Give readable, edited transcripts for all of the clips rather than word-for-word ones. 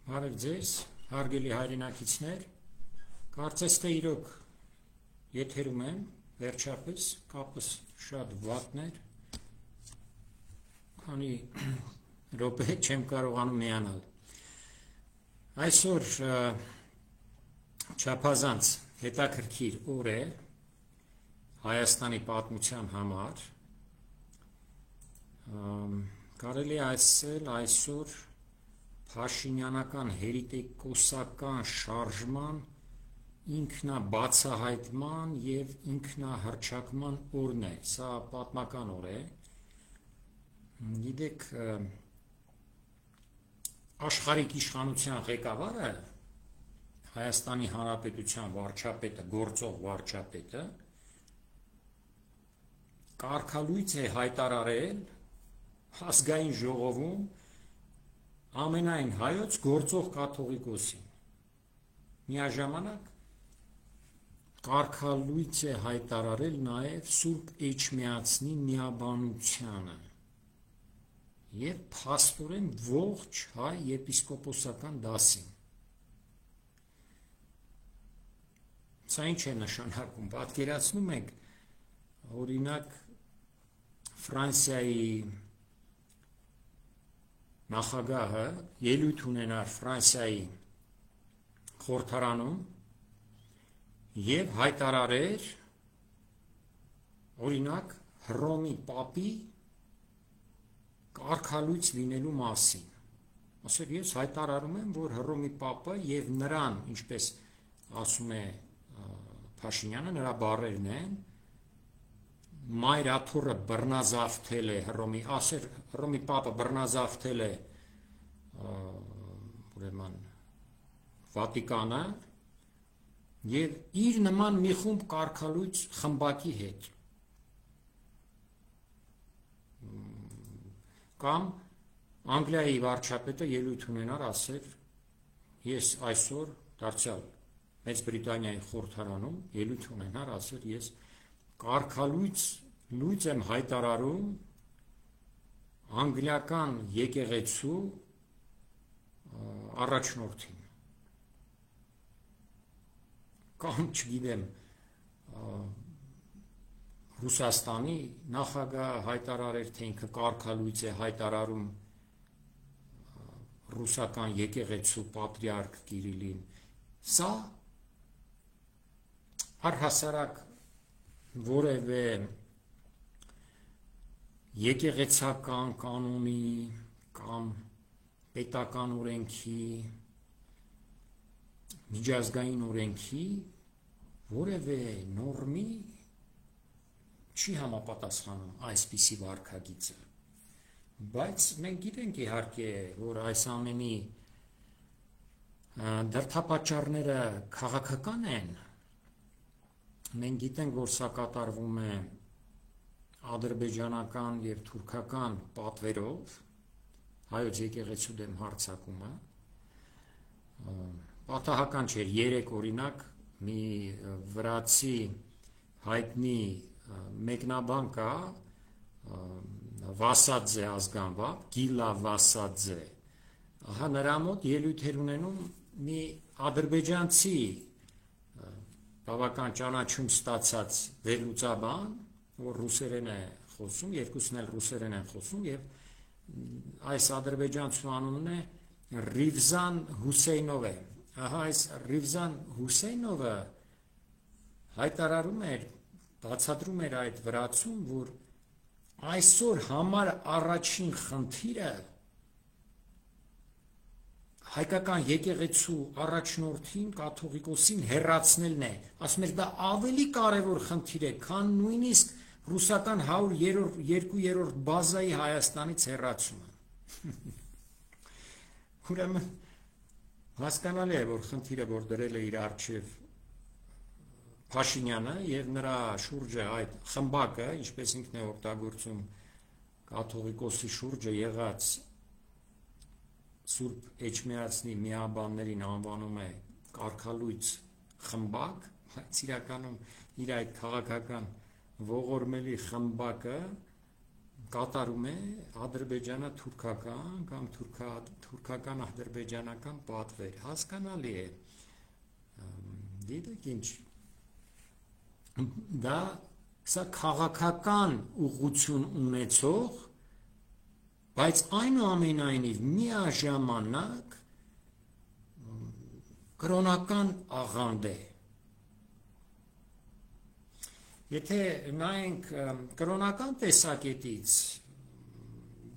Բարև ձեզ, հարգելի հայրենակիցներ, կարծես թե իրոք եթերում եմ, վերջապես կապս շատ վատներ, քանի րոպե չեմ կարողանում միանալ։ Այսօր չափազանց հետաքրքիր օր է Հայաստանի պատմության համար, կարելի է ասել այսօր Փաշինյանական հերիտեկոսական շարժման ինքնաբացահայտման և ինքնահռչակման օրն է, սա պատմական օր է, գիտեք աշխարհիկ իշխանության ղեկավարը, Հայաստանի Հանրապետության վարչապետը, գործող վարչապետը, կարգալույծ է հայտարարել ազգային ժողովում ամենայն հայոց գործող կաթողիկոսին, միաժամանակ կարգալույծ է հայտարարել նաև Սուրբ Էջմիածնի միաբանությանը և փաստորեն ողջ հայ եպիսկոպոսական դասին։ Սա ինչ է նշանակում, պատկերացնում եք, օրինակ Ֆրանսիայի նախագահը ելույթ ունենար Ֆրանսիայի խորհրդարանում և հայտարարեր օրինակ Հռոմի պապի կարգալույծ լինելու մասին, ասել ես հայտարարում եմ, որ Հռոմի պապը և նրան, ինչպես ասում է Փաշինյանը, նրա բառերն են, մայրաթոռը բռնազավթել է Հռոմի պապը բռնազավթել է ուրեմն Վատիկանը և իր նման մի խումբ կարգալույծ խմբակի հետ կամ Անգլիայի վարչապետը ելույթ ունենար ասել ես այսօր դարձյալ Մեծ Բրիտանիայի խորհրդարանում ելույթ ունենար ասել ես կարգալույծ եմ հայտարարում անգլիական եկեղեցու առաջնորդին կամ չգիտեմ Ռուսաստանի նախագահը հայտարարեր, թե ինքը կարգալույծ է հայտարարում ռուսական եկեղեցու պատրիարք Կիրիլին, սա առհասարակ որևէ եկեղեցական կանոնի կամ պետական օրենքի, միջազգային օրենքի որևէ նորմի չի համապատասխանում այսպիսի վարքագիծը, բայց մենք գիտենք իհարկե, որ այս ամենի դրդապատճառները քաղաքական են, մենք գիտենք, որ սա կատարվում է ադրբեջանական և թուրքական պատվերով, հայոց եկեղեցու դեմ հարձակումը, պատահական չէր, երեկ օրինակ մի վրացի հայտնի մեկնաբան կա, Վասադզե ազգանվավ, Գիլա Վասադզե, նրա մոտ ելույթ էր ունենում մի ադրբեջանցի բավական ճանաչում ստացած վերլուծաբան, որ ռուսերեն է խոսում, երկուսն էլ ռուսերեն են խոսում և այս ադրբեջանցու անունն է Ռիվզան Հուսեյնով է, այս Ռիվզան Հուսեյնովը հայտարարում էր, բացատրում էր այդ վրացուն, որ այսօր համար առաջին խնդիրը հայկական եկեղեցու առաջնորդին, կաթողիկոսին հեռացնելն է, ասում էր դա ավելի կարևոր խնդիր է, քան նույնիսկ ռուսական 102-րդ բազայի Հայաստանից հեռացումը։ Ուրեմն հասկանալի է, որ խնդիրը, որ դրել է իր առջև Փաշինյանը և նրա շուրջը այդ խմբակը, ինչպես ինքն է օգտագործում կաթողիկոսի շուրջը եղած Սուրբ Էջմիածնի միաբաններին անվանում է կարգալույծ խմբակ, բայց իրականում իր այդ քաղաքական ողորմելի խմբակը կատարում է ադրբեջանա-թուրքական կամ թուրքական-ադրբեջանական պատվեր, հասկանալի է, գիտեք ինչ, դա սա քաղաքական ուղղություն ունեցող, բայց այնուամենայնիվ միաժամանակ կրոնական աղանդ է։ Եթե նայենք կրոնական տեսակետից,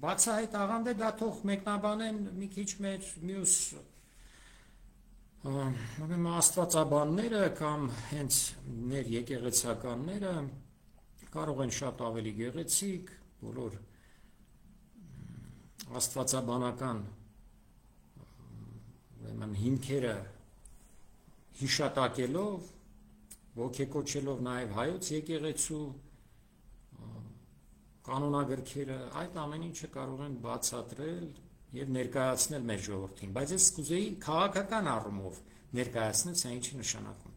բացահայտ աղանդ է, դա թող մեկնաբանեն մի քիչ մեր մյուս աստվածաբանները կամ հենց մեր եկեղեցականները կարող են շատ ավելի գեղեցիկ, բոլոր աստվածաբանական հիմքերը հիշատակելով, ոգեկոչելով նաև հայոց եկեղեցու կանոնագրքերը, այդ ամեն ինչը կարող են բացատրել եւ ներկայացնել մեր ժողովրդին, բայց ես կուզեի քաղաքական առումով ներկայացնել, սա ինչի նշանակում։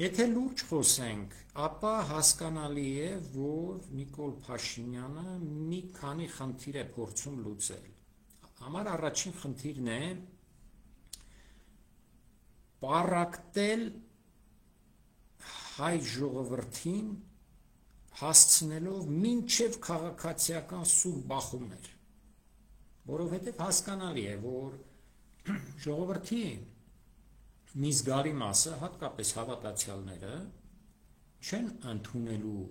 Եթե լուրջ խոսենք, ապա հասկանալի է, որ Նիկոլ Փաշինյանը մի քանի խնդիր է փորձում լուծել։ Համար առաջին խնդիրն է պառակտել հայ ժողովրդին հասցնելով մինչև քաղաքացիական սուր բախումներ, որովհետև հասկանալի է, որ ժողովրդի մի զգալի մասը, հատկապես հավատացյալները, չեն ընդունելու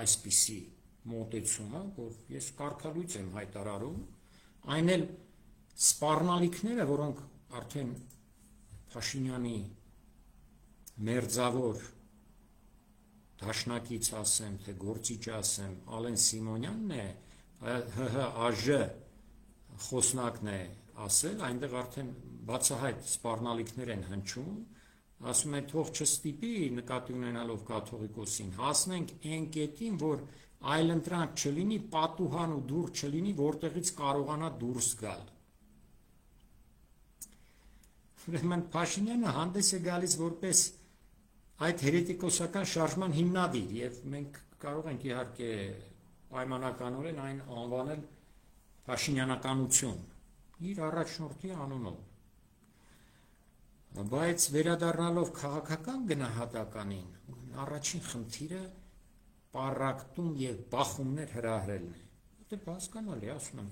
այսպիսի մոտեցումը, որ ես կարգալույծ եմ հայտարարում, այն էլ սպառնալիքները, որոնք արդեն Փաշինյանի մերձավոր դաշնակից ասեմ, թե գործիչ ասեմ, Ալեն Սիմոնյանն է, ՀՀԱԺ խոսնակն է ասել, այնտեղ արդեն բացահայտ սպառնալիքներ են հնչում, ասում են թող չստիպի նկատի ունենալով կաթողիկոսին, հասնենք այն կետին, որ այլընտրանք չլինի, պատուհան ու դուռ չլինի, որտեղից կարողանա դուրս գալ։ Ուրեմն Փաշինյանը հանդես է գալիս որպես այդ հերետիկոսական շարժման հիմնադիր, եւ մենք կարող ենք իհարկե պայմանականորեն այն անվանել Փաշինյանականություն, իր առաջնորդի անունով։ Բայց վերադառնալով քաղաքական գնահատականին, առաջին խնդիրը պառակտում եւ բախումներ հրահրելն է։ Դե հասկանալի, ասում եմ,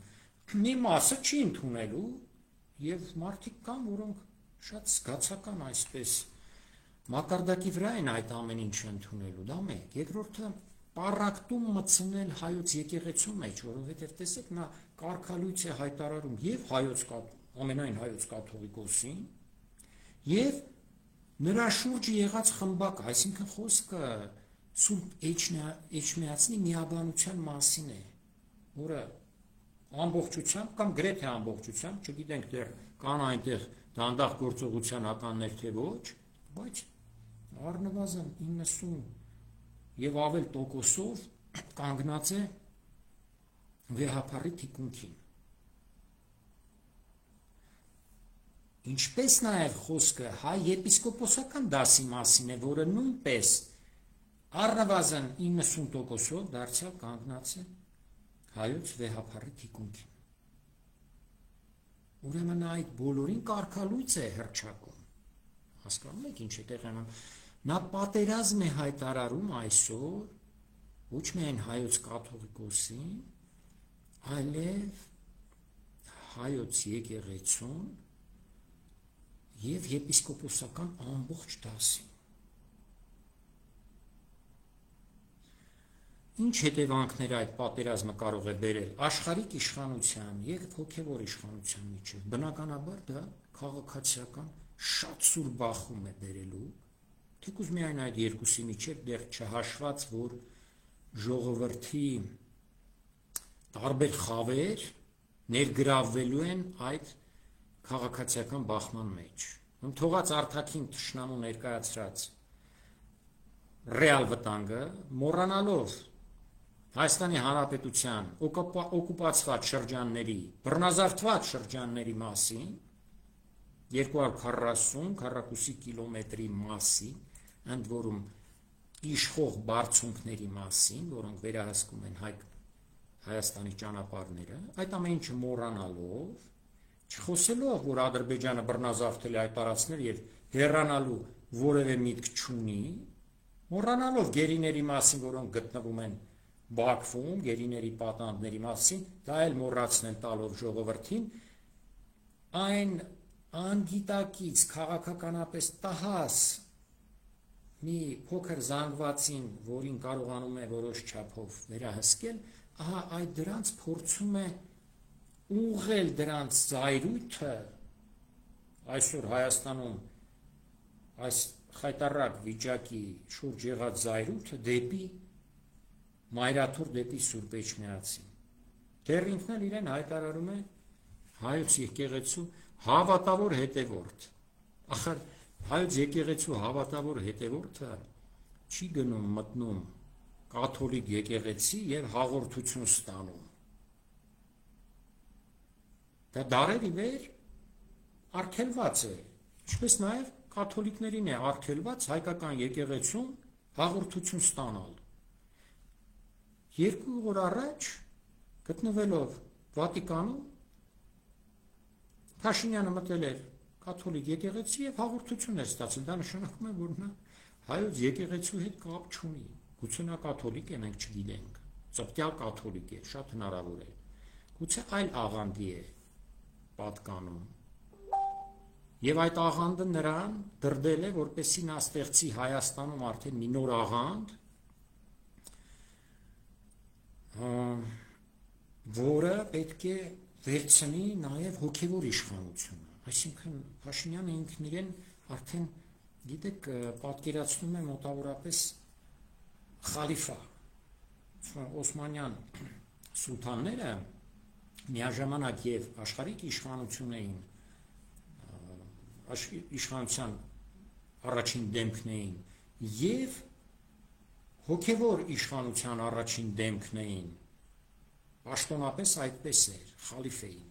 մի մասը չի ընդունելու եւ մարդիկ կան, որոնք շատ զգացական այսպես մակարդակի վրա են այդ ամեն ինչը ընդունելու, դա մեկ։ Երկրորդը պառակտում մտցնել հայոց եկեղեցու մեջ, որովհետև տեսեք նա կարգալույծ է հայտարարում եւ ամենայն հայոց կաթողիկոսին եւ նրա շուրջը եղած խմբակ, այսինքն խոսքը Սուրբ Էջմիածնի միաբանության մասին է, որը ամբողջությամբ կամ գրեթե ամբողջությամբ, չգիտենք դեռ կան այնտեղ դանդաղ գործողության ականներ թե ոչ, բայց առնվազն 90 եւ ավել տոկոսով կանգնած է վեհապարի թիկունքին։ Ինչպես նաև խոսքը հայ եպիսկոպոսական դասի մասին է, որը նույնպես առնվազն 90%-ով դարձյալ կանգնած է հայոց վեհապարի թիկունքին։ Ուրեմն այդ բոլորին կարգալույծ է հռչակում։ Հասկանում եք ինչ է տեղի ունենում։ Նա պատերազմ է հայտարարում այսօր ոչ միայն հայոց կաթողիկոսին, այլև հայոց եկեղեցուն եւ եպիսկոպոսական ամբողջ դասին։ Ինչ հետևանքներ այդ պատերազմը կարող է բերել աշխարհիկ իշխանության եւ հոգեվոր իշխանության միջեւ։ Բնականաբար դա քաղաքացիական շատ սուր բախում է բերելու, թեկուզ միայն այդ երկուսի միջեւ դեռ չհաշված, որ ժողովրդի տարբեր խավեր ներգրավվելու են այդ քաղաքացիական բախման մեջ։ Թողած արտաքին թշնամու ներկայացրած ռեալ վտանգը, մոռանալով Հայաստանի Հանրապետության օկուպացված շրջանների, բռնազավթված շրջանների մասին, 240 կիլոմետրի մասին, ընդ որում իշխող բարձունքների մասին, որոնք վերահսկում են հայ Հայաստանի ճանապարհները, այդ ամեն ինչը մոռանալով, չխոսելով, որ Ադրբեջանը բռնազավթել է այդ տարածքները եւ հեռանալու որևէ միտք չունի, մոռանալով գերիների մասին, որոնք գտնվում են Բաքվում, գերիների պատանդների մասին, դա էլ մոռացնել տալով ժողովրդին, այն անգիտակից քաղաքականապես տահաս մի փոքր զանգվածին, որին կարողանում է որոշ չափով վերահսկել, ահա այդ դրանց փորձում է ուղղել դրանց զայրույթը այսօր Հայաստանում այս խայտառակ վիճակի շուրջ եղած զայրույթը դեպի մայրաթուր, դեպի Սուրբ Էջմիածին։ Դեռ ինքն էլ իրեն հայտարարում է հայոց եկեղեցու հավատավոր հետևորդ։ Ախր հայոց եկեղեցու հավատավոր հետևորդը չի գնում մտնում կաթոլիկ եկեղեցի եւ հաղորդություն ստանում։ Դա դարերի վեր արգելված է, ինչպես նաեւ կաթոլիկներին է արգելված հայկական եկեղեցում հաղորդություն ստանալ։ 2 օր առաջ գտնվելով Վատիկանում Փաշինյանը մտել էր կաթոլիկ եկեղեցի եւ հաղորդություն էր ստացել, դա նշանակում է, որ նա հայոց եկեղեցու հետ կապ չունի, գուցե նա կաթոլիկ է, մենք չգիտենք, ծպտյալ կաթոլիկ է, շատ հնարավոր է, գուցե այլ աղանդի է պատկանում, եւ այդ աղանդը նրան դրդել է, որպեսզի նա ստեղծի Հայաստանում արդեն մի նոր աղանդ, որը պետք է վերցնի նաեւ հոգեվոր իշխանությունը, այսինքն Փաշինյանը ինքն իրեն արդեն, գիտեք, պատկերացնում է մոտավորապես խալիֆա, Օսմանյան սուլթանները միաժամանակ եւ աշխարհիկ իշխանություն էին, իշխանության առաջին դեմքն էին եւ հոգեվոր իշխանության առաջին դեմքն էին, պաշտոնապես այդպես էր, խալիֆ էին։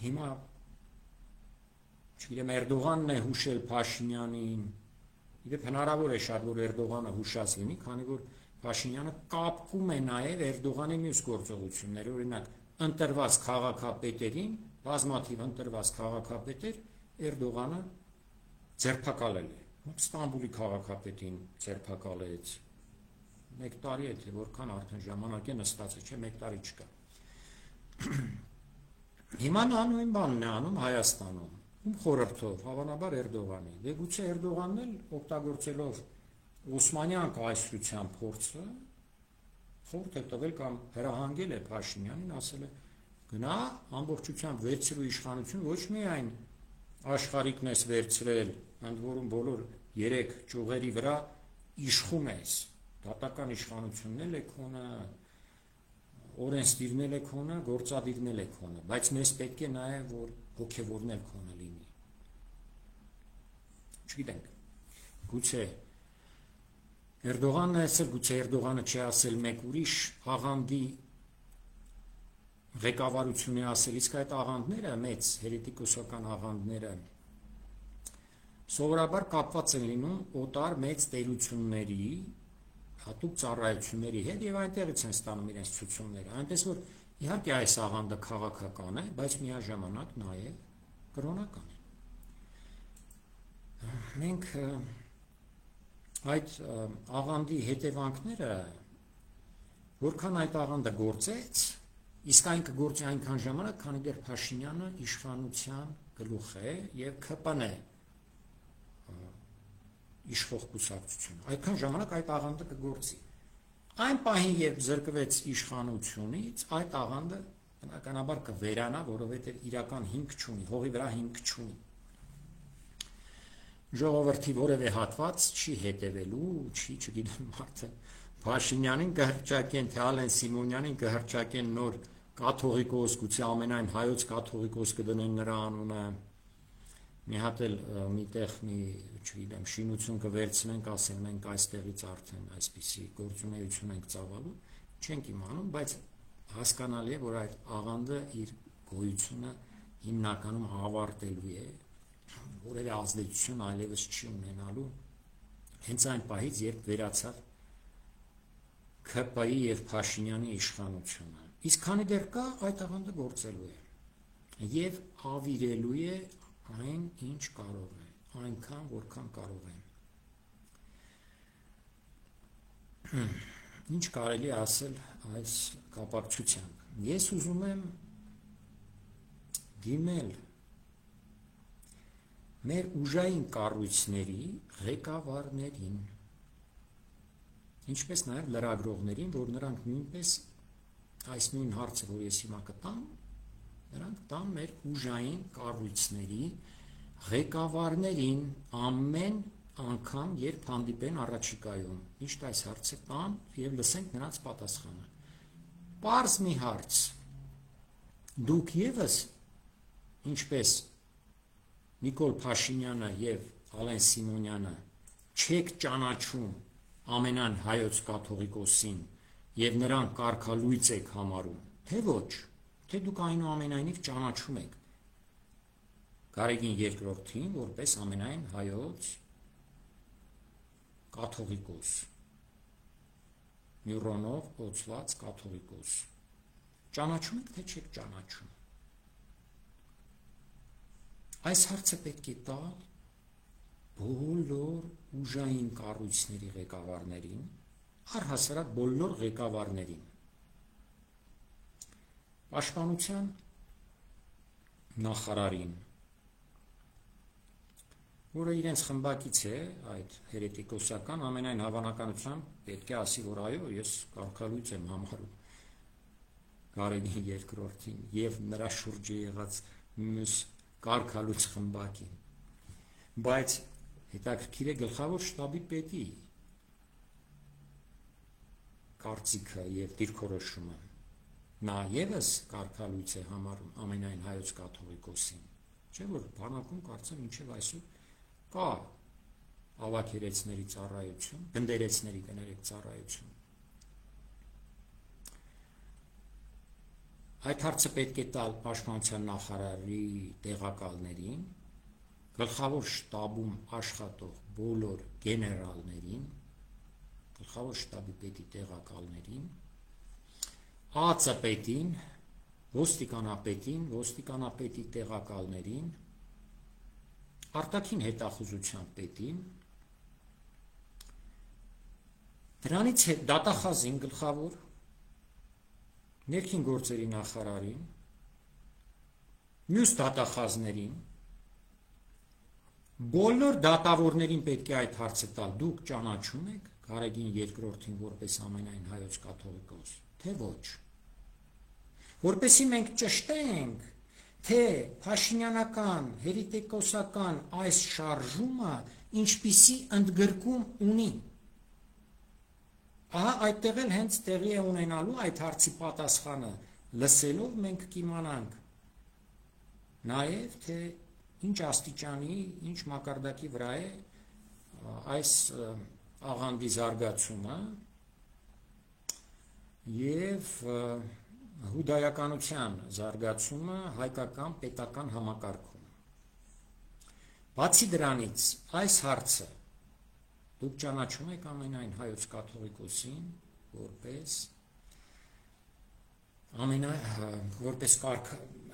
Հիմա չգիտեմ Էրդողանն է հուշել Փաշինյանին, իդեպ հնարավոր է շատ որ Էրդողանը հուշած լինի, քանի որ Փաշինյանը կապկում է նաև Էրդողանի մյուս գործողությունները, օրինակ ընտրված քաղաքապետերին, բազմաթիվ ընտրված քաղաքապետեր Էրդողանը ձերբակալել է։ Ստամբուլի քաղաքապետին ձերբակալեց 1 տարի է, թե որքան արդեն ժամանակ է նստած է, չէ, 1 տարի չկա։ Հիմա նա նույն բանն է անում Հայաստանում, ում խորհրդով, հավանաբար Էրդողանի։ Դե գուցե Էրդողանն էլ օգտագործելով Օսմանյան կայսրության փորձը, խորհուրդ է տվել կամ հրահանգել է Փաշինյանին, ասել է գնա ամբողջությամբ վերցրու իշխանություն, ոչ միայն աշխարհիկն ես վերցրել, ընդ որում բոլոր 3 ճյուղերի վրա իշխում ես, դատական իշխանությունն էլ է քոնը, օրենսդիրն էլ է քոնը, գործադիրն էլ է քոնը, բայց մեզ պետք է նաև որ հոգևորն էլ քոնը լինի։ Չգիտենք, գուցե Էրդողանն է ասել, գուցե Էրդողանը չի ասել մեկ ուրիշ աղանդի ղեկավարություն է ասել, իսկ այդ աղանդները, մեծ հերետիկոսական աղանդները սովորաբար կապված են լինում օտար մեծ տերությունների, հատուկ ծառայությունների հետ եւ այնտեղից են ստանում իրենց ցուցումները, այնպես որ իհարկե այս աղանդը քաղաքական է, բայց միաժամանակ նաեւ կրոնական է։ Մենք այդ աղանդի հետևանքները, որքան այդ աղանդը գործեց, իսկ այն կգործի այնքան ժամանակ, քանի դեռ Փաշինյանը իշխանության գլուխ է եւ ԿՊՆ իշխող կուսակցություն, այդքան ժամանակ այդ աղանդը կգործի։ Այն պահին, երբ զրկվեց իշխանությունից, այդ աղանդը բնականաբար կվերանա, որովհետեւ իրական հիմք չունի, հողի վրա հիմք չունի։ Ժողովրդի որևէ հատված չի հետևելու, չգիտեմ մարդը Փաշինյանին կհրճակեն, թե Ալեն Սիմոնյանին կհրճակեն նոր կաթողիկոս, գուցե ամենայն հայոց կաթողիկոս կդնեն նրա անունը, մի հատ էլ միտեղ մի, չգիտեմ, շինություն կվերցնենք, ասեն մենք այստեղից արդեն այսպիսի գործունեություն ենք ծավալում, չենք իմանում, բայց հասկանալի է, որ այդ աղանդը իր գոյությունը հիմնականում ավարտելու է, որևէ ազդեցություն այլևս չի ունենալու, հենց այն պահից, երբ վերացավ ՔՊ-ի եւ Փաշինյանի իշխանությունը։ Իսկ քանի դեռ կա, այդ աղանդը գործելու է եւ ավիրելու է այն, ինչ կարող է, այնքան, որքան կարող է։ Ինչ կարելի ասել այս կապակցությամբ։ Ես ուզում եմ դիմել մեր ուժային կառույցների ղեկավարներին, ինչպես նաև լրագրողներին, որ նրանք նույնպես այս նույն հարցը, որ ես հիմա կտամ, նրանք տան մեր ուժային կառույցների ղեկավարներին ամեն անգամ, երբ հանդիպեն առաջիկայում, միշտ այս հարցը տան եւ լսենք նրանց պատասխանը։ Պարզ մի հարց. դուք եւս ինչպես Նիկոլ Փաշինյանը եւ Ալեն Սիմոնյանը չեք ճանաչում ամենայն հայոց կաթողիկոսին եւ նրան կարգալույծ եք համարում, թե ոչ, թե դուք այնուամենայնիվ ճանաչում եք Գարեգին II-ին որպես ամենայն հայոց կաթողիկոս, Մյուրոնով օծված կաթողիկոս, ճանաչում եք, թե չեք ճանաչում։ Այս հարցը պետք է տալ բոլոր ուժային կառույցների ղեկավարներին, առհասարակ բոլոր ղեկավարներին։ Պաշտպանության նախարարին, որը իրենց խմբակից է, այդ հերետիկոսական, ամենայն հավանականությամբ պետք է ասի, որ այո, ես կարգալույծ եմ համարում Գարեգին II-ին եւ նրա շուրջը եղած մյուս կարգալույծ խմբակին։ Բայց հետաքրքիր է գլխավոր շտաբի պետի կարծիքը եւ դիրքորոշումը։ Նա եւս կարգալույծ է համարում ամենայն հայոց կաթողիկոսին։ Չէ՞ որ բանակում կարծեմ մինչեւ այսօր կա ավագերեցների ծառայություն, գնդերեցների կներեք ծառայություն։ Այդ հարցը պետք է տալ Պաշտպանության նախարարի տեղակալներին, գլխավոր շտաբում աշխատող բոլոր գեներալներին, գլխավոր շտաբի պետի տեղակալներին, ԱԱԾ պետին, ոստիկանապետի տեղակալներին, արտաքին հետախուզության պետին, դրանից հետ դատախազին գլխավոր, ներքին գործերի նախարարին, մյուս դատախազներին, բոլոր դատավորներին պետք է այդ հարցը տալ, դուք ճանաչում եք Գարեգին II-ին որպես ամենայն հայոց կաթողիկոս, թե ոչ, որպեսզի մենք ճշտենք, թե Փաշինյանական, հերետիկոսական այս շարժումը ինչպիսի ընդգրկում ունի։ Ահա այդտեղ էլ հենց տեղի է ունենալու այդ հարցի պատասխանը լսելով մենք կիմանանք նաև թե ինչ աստիճանի, ինչ մակարդակի վրա է այս աղանդի զարգացումը եւ հուդայականության զարգացումը հայկական պետական համակարգում։ Բացի դրանից այս հարցը դուք ճանաչում եք ամենայն հայոց կաթողիկոսին որպես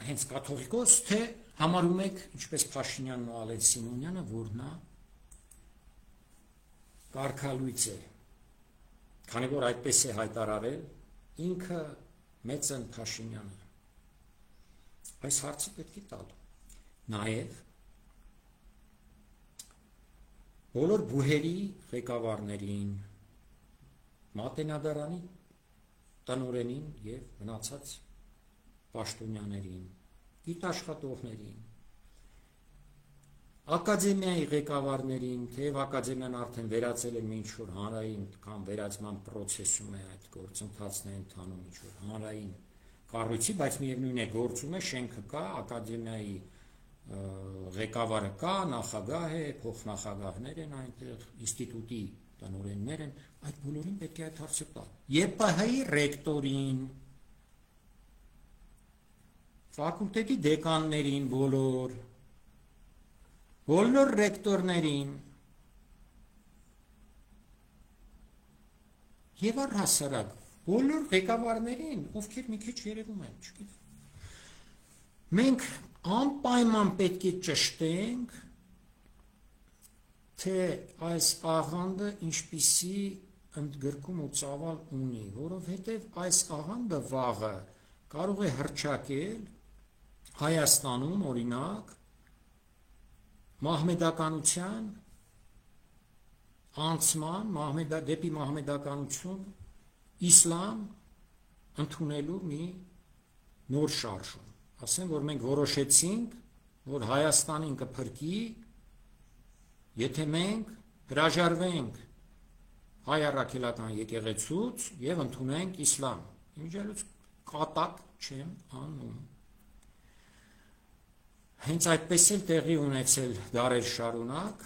հենց կաթողիկոս, թե համարում եք, ինչպես Փաշինյանն ու Ալեն Սիմոնյանը, որ նա կարգալույծ է, քանի որ այդպես է հայտարարել ինքը Մեծն Փաշինյանը։ Այս հարցը պետք է տալ։ Նաև բոլոր բուհերի ղեկավարներին, Մատենադարանի տնօրենին եւ մնացած պաշտոնյաներին, գիտաշխատողներին, ակադեմիայի ղեկավարներին, թեև ակադեմիան արդեն վերածել է ինչ-որ հանրային կամ վերածման process-ում է այդ գործընթացն է ընթանում ինչ-որ հանրային կառույցի, բայց միևնույն է գործում է, շենքը կա, ակադեմիայի ղեկավարը կա, նախագահ է, փոխնախագահներ են այնտեղ, ինստիտուտի տնօրեններ են, այդ բոլորին պետք է այդ հարցը տալ։ ԵՊՀ-ի ռեկտորին, ֆակուլտետի դեկաններին բոլոր ռեկտորներին, եւ առհասարակ բոլոր ղեկավարներին, ովքեր մի քիչ երևում են, չգիտեմ։ Մենք անպայման պետք է ճշտենք, թե այս աղանդը ինչպիսի ընդգրկում ու ծավալ ունի, որովհետև այս աղանդը վաղը կարող է հռչակել Հայաստանում, օրինակ, մահմեդականության անցման, դեպի մահմեդականություն, իսլամ ընդունելու մի նոր շարժում։ Ասեմ, որ մենք որոշեցինք, որ Հայաստանին կփրկի, եթե մենք հրաժարվենք հայ առաքելական եկեղեցուց եւ ընդունենք իսլամ։ Իմիջիայլոց կատակ չեմ անում։ Հենց այդպես էլ տեղի ունեցել դարեր շարունակ,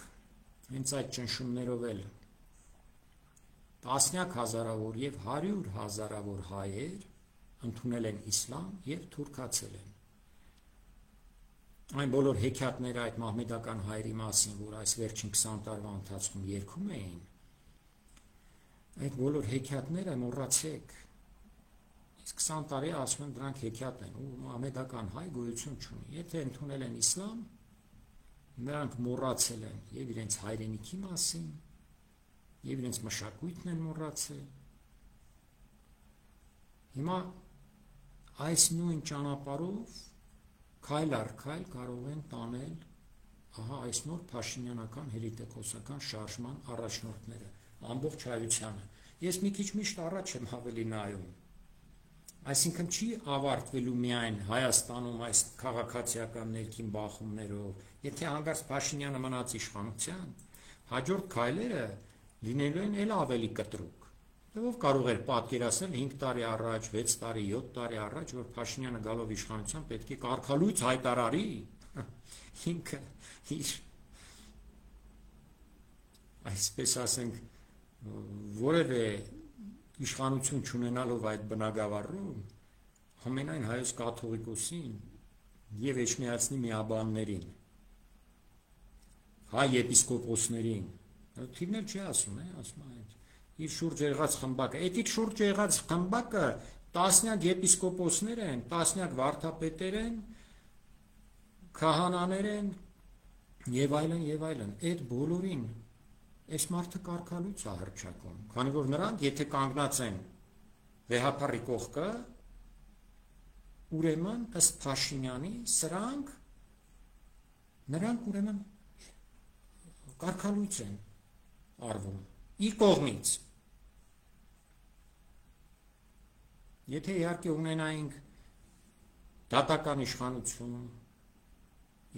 հենց այդ ճնշումներով էլ տասնյակ հազարավոր եւ 100 հազարավոր հայեր ընդունել են իսլամ եւ թուրքացել են։ Այն բոլոր հեքիաթները այդ մահմեդական հայերի մասին, որ այս վերջին 20 տարվա ընթացքում երգում էին, այդ բոլոր հեքիաթները մոռացեք։ Իսկ 20 տարի ասում են դրանք հեքիաթ են, ու մահմեդական հայ գոյություն չունի։ Եթե ընդունել են իսլամ, նրանք մոռացել են եւ իրենց հայրենիքի մասին, եւ իրենց մշակույթն են մոռացել։ Հիմա այս նույն ճանապարհով քայլ առ քայլ կարող են տանել այս նոր փաշինյանական հերիտեկոսական շարժման առաջնորդները ամբողջ հայությանը։ Ես մի քիչ միշտ առաջ եմ ավելի նայում։ Այսինքն չի ավարտվելու միայն Հայաստանում այս քաղաքացիական ներքին բախումներով, եթե հանկարծ Փաշինյանը մնաց իշխանության, հաջորդ քայլերը լինելու են էլ ավելի կտրուկ։ Ով կարող էր պատկերացնել 5 տարի առաջ, 6 տարի, 7 տարի առաջ, որ Փաշինյանը գալով իշխանության պետք է կարգալույց հայտարարի, ինքը իր, այսպես ասենք, որևէ իշխանություն չունենալով այդ բնագավառում, ամենայն հայոց կաթողիկոսին եւ էջմիածնի միաբաններին, հայ եպիսկոպոսներին, թիվներ չի ասում, ասում է իր շուրջ եղած խմբակը, այդ իր շուրջ եղած խմբակը տասնյակ եպիսկոպոսներ են, տասնյակ վարդապետեր են, քահանաներ են եւ այլն, այդ բոլորին այս մարդը կարգալույց է հռչակում, քանի որ նրանք եթե կանգնած են վեհապարի կողքը, ուրեմն ըստ Փաշինյանի նրանք ուրեմն կարգալույց են արվում իր կողմից։ Եթե իհարկե ունենայինք դատական իշխանություն,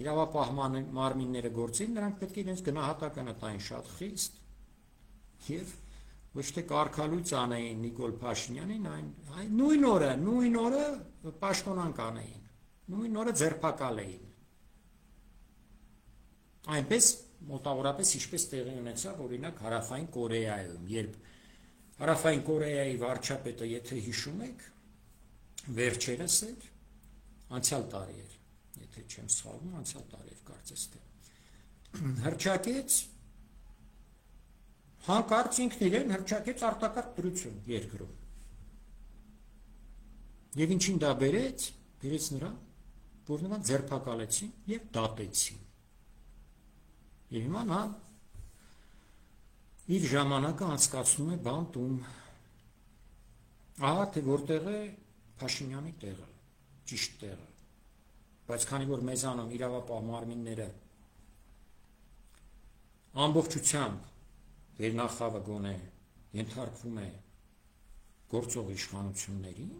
իրավապահ մարմինները գործին, նրանք պետք է իրենց գնահատականը տային շատ խիստ եւ ոչ թե կարգալույց անեին Նիկոլ Փաշինյանին, նույն օրը պաշտոնանկ անեին, նույն օրը ձերբակալեին։ Այնպես մոտավորապես ինչպես տեղի ունեցավ օրինակ Հարավային Կորեայում, երբ Հարավային Կորեայի վարչապետը, եթե հիշում եք, վերջերս էր, անցյալ տարի էր, եթե չեմ սխալվում, անցյալ տարի էր կարծես թե, հռչակեց, հանկարծ ինքն իրեն հռչակեց արտակարգ դրություն երկրում։ Եվ ինչին դա բերեց նրան, որ նրան ձերբակալեցին եւ դատեցին։ Եվ հիմա նա իր ժամանակը անցկացնում է բանտում։ Ահա թե որտեղ է Փաշինյանի տեղը, ճիշտ տեղը։ Բայց քանի որ մեզանում իրավապահ մարմինները ամբողջությամբ վերնախավը գոնե ենթարկվում է գործող իշխանություններին,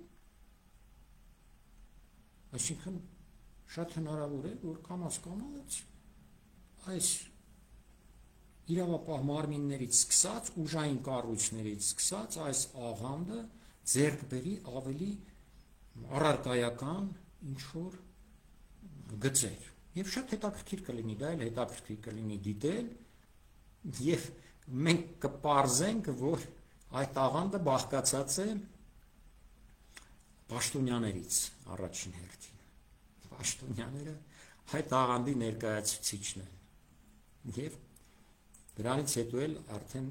այսինքն շատ հնարավոր է, որ կամաց այս իրավապահ մարմիններից սկսած, ուժային կառույցներից սկսած այս աղանդը ձեռք բերի ավելի առարկայական ինչ-որ գծեր։ Եվ շատ հետաքրքիր կլինի, դա էլ հետաքրքիր կլինի դիտել, եւ մենք կպարզենք, որ այդ աղանդը բաղկացած է պաշտոնյաներից առաջին հերթին։ Պաշտոնյաները այդ աղանդի ներկայացուցիչն են։ Եվ դրանից հետո էլ արդեն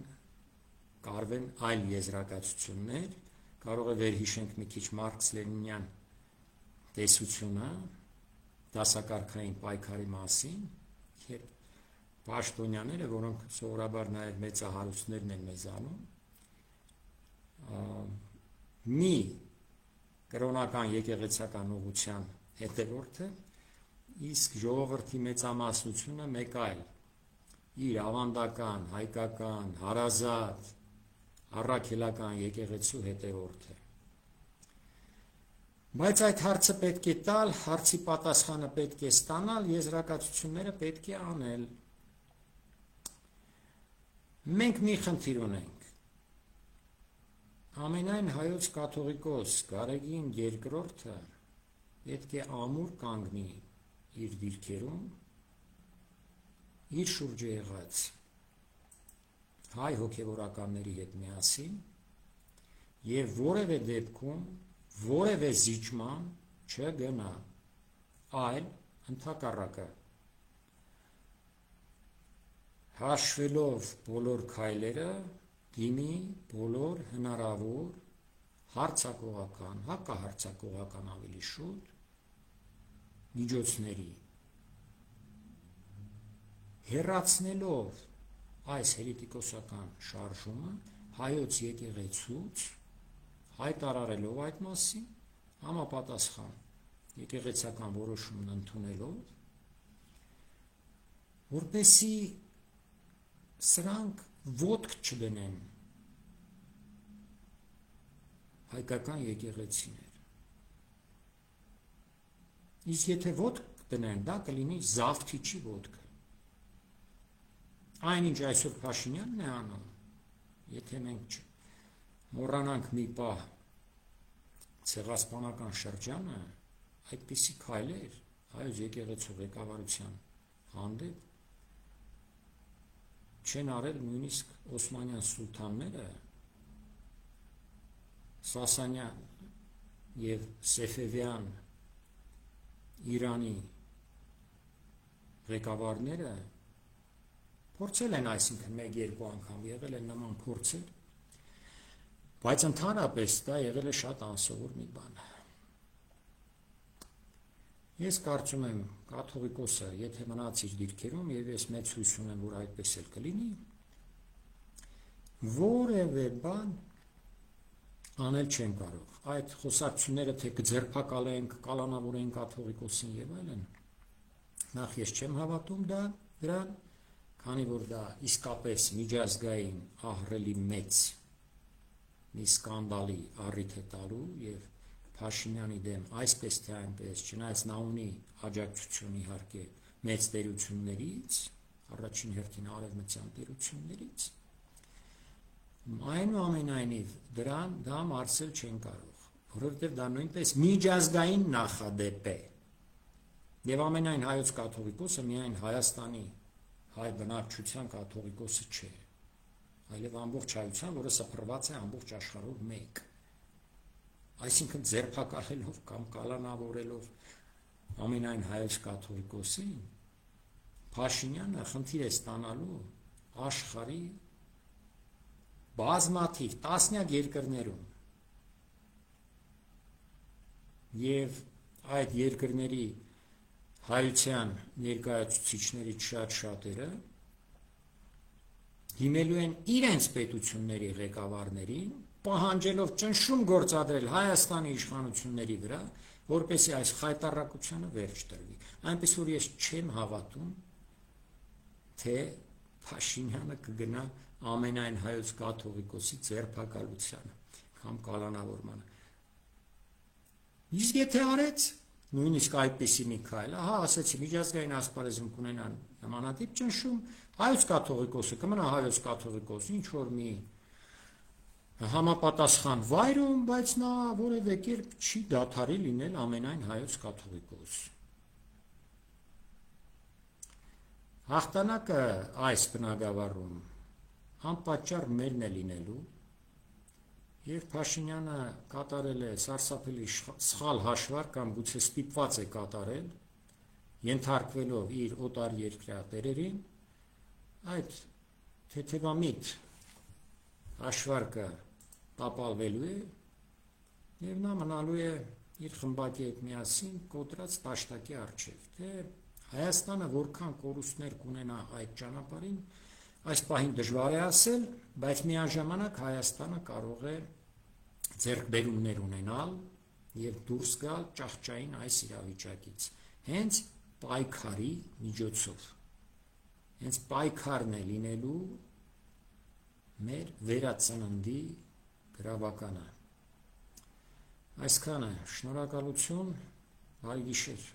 կարվեն այլ եզրակացություններ, կարող է վերհիշենք մի քիչ Մարքս-Լենինյան տեսությունը դասակարգային պայքարի մասին, երբ պաշտոնյաները, որոնք սովորաբար նաև մեծահարուստներն են մեզանում, մի կրոնական եկեղեցական ուղղության հետևորդը, իսկ ժողովրդի մեծամասնությունը մեկ այլ իր ավանդական, հայկական, հարազատ, առաքելական եկեղեցու հետևորդ է։ Բայց այդ հարցը պետք է տալ, հարցի պատասխանը պետք է ստանալ, եզրակացությունները պետք է անել։ Մենք մի խնդիր ունենք։ Ամենայն հայոց կաթողիկոս Գարեգին II պետք է ամուր կանգնի իր դիրքերում, իր շուրջը եղած հայ հոգևորականների հետ միասին եւ որևէ դեպքում որևէ զիջման չգնա, այլ ընդհակառակը հաշվելով բոլոր քայլերը դիմի բոլոր հնարավոր հարձակողական, հակահարձակողական ավելի շուտ միջոցների հեռացնելով այս հերետիկոսական շարժումը հայոց եկեղեցուց, հայտարարելով այդ մասին, համապատասխան եկեղեցական որոշումն ընդունելով, որպեսզի սրանք ոտք չդնեն հայկական եկեղեցիներ։ Իսկ եթե ոտք դնեն, դա կլինի Զավթիչի ոտքը։ Այնինչ այսօր Փաշինյանն է անում, եթե մենք մոռանանք մի պահ ցեղասպանական շրջանը, այդպիսի քայլեր հայոց եկեղեցու ղեկավարության հանդեպ չեն արել նույնիսկ օսմանյան սուլթանները, Սասանյան եւ Սեֆևյան Իրանի ղեկավարները փորձել են, այսինքն մեկ-երկու անգամ եղել են նման փորձեր, բայց ընդհանրապես դա եղել է շատ անսովոր մի բան։ Ես կարծում եմ կաթողիկոսը, եթե մնաց իր դիրքերում, եւ ես մեծ հույս ունեմ, որ այդպես էլ կլինի, որևէ բան անել չեն կարող։ Այդ խոսակցությունները թե կձերբակալենք, կկալանավորենք կաթողիկոսին եւ այլն, նախ ես չեմ հավատում դրան, քանի որ դա իսկապես միջազգային ահռելի մեծ մի սկանդալի առիթ է տալու եւ Փաշինյանի դեմ այսպես թե այնպես, չնայած նա ունի աջակցություն իհարկե մեծ տերություններից, առաջին հերթին արևմտյան տերություններից, այնուամենայնիվ դա մարսել չեն կարող, որովհետև դա նույնպես միջազգային նախադեպ է եւ ամենայն հայոց կաթողիկոսը միայն Հայաստանի հայ բնակչության կաթողիկոսը չէ, այլև ամբողջ հայության, որը սփռված է ամբողջ աշխարհով մեկ։ Այսինքն ձերբակալելով կամ կալանավորելով ամենայն հայոց կաթողիկոսին, Փաշինյանը խնդիր է ստանալու աշխարհի բազմաթիվ տասնյակ երկրներում եւ այդ երկրների հայության ներկայացուցիչներից շատ-շատերը դիմելու են իրենց պետությունների ղեկավարներին, պահանջելով ճնշում գործադրել Հայաստանի իշխանությունների վրա, որպեսզի այս խայտառակությանը վերջ տրվի։ Այնպես որ ես չեմ հավատում, թե Փաշինյանը կգնա ամենայն հայոց կաթողիկոսի ձերբակալությանը կամ կալանավորմանը։ Իսկ եթե արեց նույնիսկ այդպիսի մի քայլ, ահա ասեցի, միջազգային ասպարեզում կունենան նմանատիպ ճնշում, հայոց կաթողիկոսը կմնա հայոց կաթողիկոս, ինչ որ մի համապատասխան վայրում, բայց նա որևէ կերպ չի դադարի լինել ամենայն հայոց կաթողիկոս։ Հաղթանակը այս բնագավառում անպատճառ մերն է լինելու, եւ Փաշինյանը կատարել է սարսափելի սխալ հաշվարկ կամ գուցե ստիպված է կատարել, ենթարկվելով իր օտարերկրյա տերերին, այդ թեթևամիտ հաշվարկը տապալվելու է եւ նա մնալու է իր խմբակի հետ միասին կոտրած տաշտակի առջև, թե Հայաստանը որքան կորուստներ կունենա այդ ճանապարհին, այս պահին դժվար է ասել, բայց միաժամանակ Հայաստանը կարող է ձեռքբերումներ ունենալ եւ դուրս գալ ճահճային այս իրավիճակից, հենց պայքարի միջոցով։ Հենց պայքարն է լինելու մեր վերածննդի գրավականը։ Այսքանը, շնորհակալություն, բարի գիշեր։